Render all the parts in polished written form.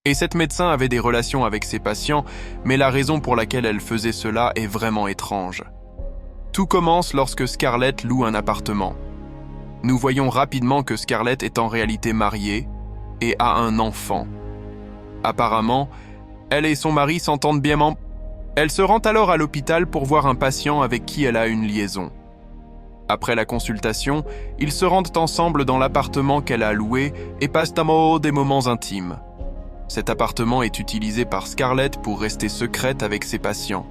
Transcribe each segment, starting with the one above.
Et cette médecin avait des relations avec ses patients, mais la raison pour laquelle elle faisait cela est vraiment étrange. Tout commence lorsque Scarlett loue un appartement. Nous voyons rapidement que Scarlett est en réalité mariée et a un enfant. Apparemment, elle et son mari s'entendent bien. Elle se rend alors à l'hôpital pour voir un patient avec qui elle a une liaison. Après la consultation, ils se rendent ensemble dans l'appartement qu'elle a loué et passent des moments intimes. Cet appartement est utilisé par Scarlett pour rester secrète avec ses patients.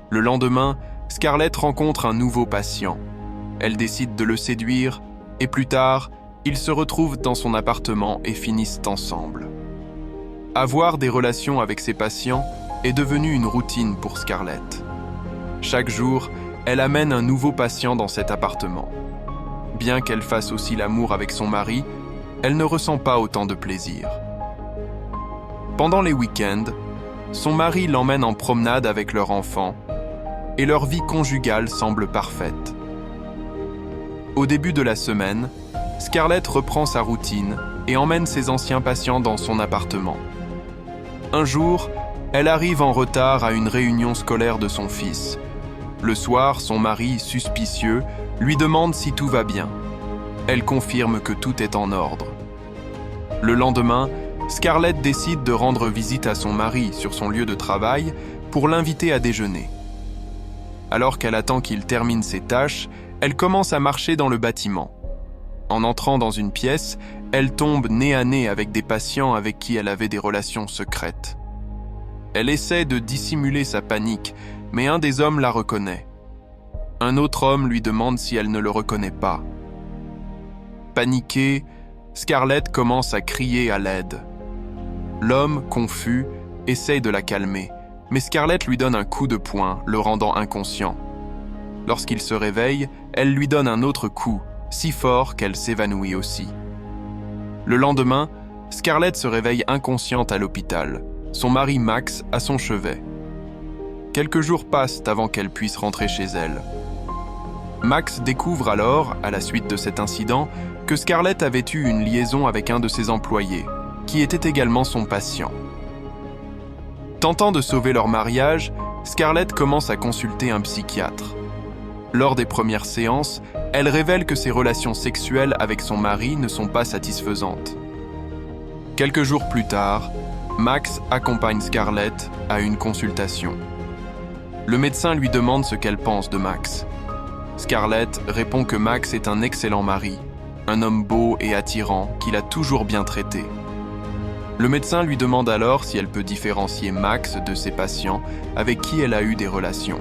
Le lendemain, Scarlett rencontre un nouveau patient. Elle décide de le séduire et plus tard, ils se retrouvent dans son appartement et finissent ensemble. Avoir des relations avec ses patients est devenu une routine pour Scarlett. Chaque jour, elle amène un nouveau patient dans cet appartement. Bien qu'elle fasse aussi l'amour avec son mari, elle ne ressent pas autant de plaisir. Pendant les week-ends, son mari l'emmène en promenade avec leur enfant et leur vie conjugale semble parfaite. Au début de la semaine, Scarlett reprend sa routine et emmène ses anciens patients dans son appartement. Un jour, elle arrive en retard à une réunion scolaire de son fils. Le soir, son mari, suspicieux, lui demande si tout va bien. Elle confirme que tout est en ordre. Le lendemain, Scarlett décide de rendre visite à son mari sur son lieu de travail pour l'inviter à déjeuner. Alors qu'elle attend qu'il termine ses tâches, elle commence à marcher dans le bâtiment. En entrant dans une pièce, elle tombe nez à nez avec des patients avec qui elle avait des relations secrètes. Elle essaie de dissimuler sa panique, mais un des hommes la reconnaît. Un autre homme lui demande si elle ne le reconnaît pas. Paniquée, Scarlett commence à crier à l'aide. L'homme, confus, essaye de la calmer, mais Scarlett lui donne un coup de poing, le rendant inconscient. Lorsqu'il se réveille, elle lui donne un autre coup, si fort qu'elle s'évanouit aussi. Le lendemain, Scarlett se réveille inconsciente à l'hôpital, son mari Max à son chevet. Quelques jours passent avant qu'elle puisse rentrer chez elle. Max découvre alors, à la suite de cet incident, que Scarlett avait eu une liaison avec un de ses employés, qui était également son patient. Tentant de sauver leur mariage, Scarlett commence à consulter un psychiatre. Lors des premières séances, elle révèle que ses relations sexuelles avec son mari ne sont pas satisfaisantes. Quelques jours plus tard, Max accompagne Scarlett à une consultation. Le médecin lui demande ce qu'elle pense de Max. Scarlett répond que Max est un excellent mari, un homme beau et attirant qui l'a toujours bien traité. Le médecin lui demande alors si elle peut différencier Max de ses patients avec qui elle a eu des relations.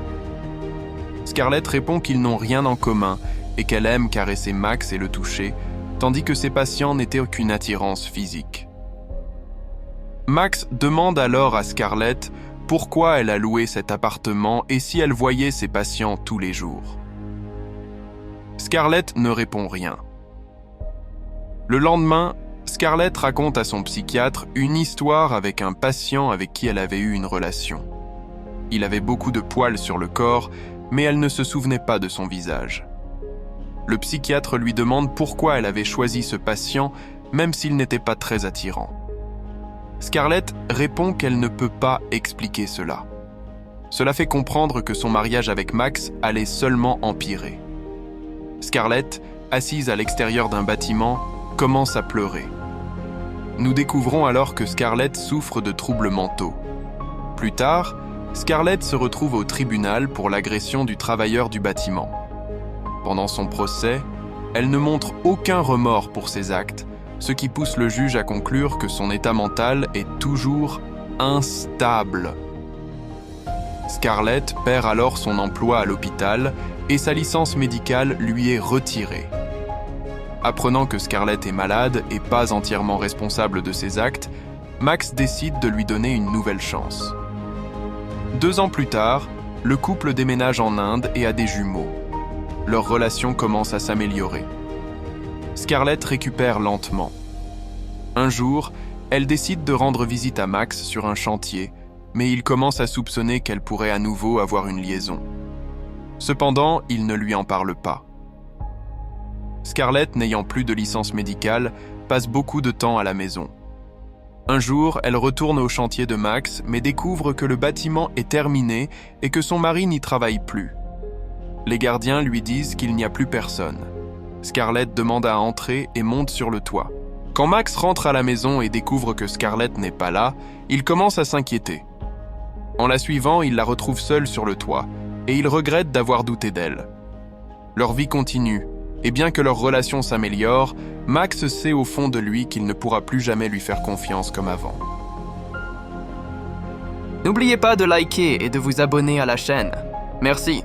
Scarlett répond qu'ils n'ont rien en commun et qu'elle aime caresser Max et le toucher, tandis que ses patients n'étaient qu'une attirance physique. Max demande alors à Scarlett pourquoi elle a loué cet appartement et si elle voyait ses patients tous les jours. Scarlett ne répond rien. Le lendemain, Scarlett raconte à son psychiatre une histoire avec un patient avec qui elle avait eu une relation. Il avait beaucoup de poils sur le corps, mais elle ne se souvenait pas de son visage. Le psychiatre lui demande pourquoi elle avait choisi ce patient, même s'il n'était pas très attirant. Scarlett répond qu'elle ne peut pas expliquer cela. Cela fait comprendre que son mariage avec Max allait seulement empirer. Scarlett, assise à l'extérieur d'un bâtiment, commence à pleurer. Nous découvrons alors que Scarlett souffre de troubles mentaux. Plus tard, Scarlett se retrouve au tribunal pour l'agression du travailleur du bâtiment. Pendant son procès, elle ne montre aucun remords pour ses actes, ce qui pousse le juge à conclure que son état mental est toujours instable. Scarlett perd alors son emploi à l'hôpital et sa licence médicale lui est retirée. Apprenant que Scarlett est malade et pas entièrement responsable de ses actes, Max décide de lui donner une nouvelle chance. 2 ans plus tard, le couple déménage en Inde et a des jumeaux. Leur relation commence à s'améliorer. Scarlett récupère lentement. Un jour, elle décide de rendre visite à Max sur un chantier, mais il commence à soupçonner qu'elle pourrait à nouveau avoir une liaison. Cependant, il ne lui en parle pas. Scarlett, n'ayant plus de licence médicale, passe beaucoup de temps à la maison. Un jour, elle retourne au chantier de Max, mais découvre que le bâtiment est terminé et que son mari n'y travaille plus. Les gardiens lui disent qu'il n'y a plus personne. Scarlett demande à entrer et monte sur le toit. Quand Max rentre à la maison et découvre que Scarlett n'est pas là, il commence à s'inquiéter. En la suivant, il la retrouve seule sur le toit, et il regrette d'avoir douté d'elle. Leur vie continue, et bien que leur relation s'améliore, Max sait au fond de lui qu'il ne pourra plus jamais lui faire confiance comme avant. N'oubliez pas de liker et de vous abonner à la chaîne. Merci.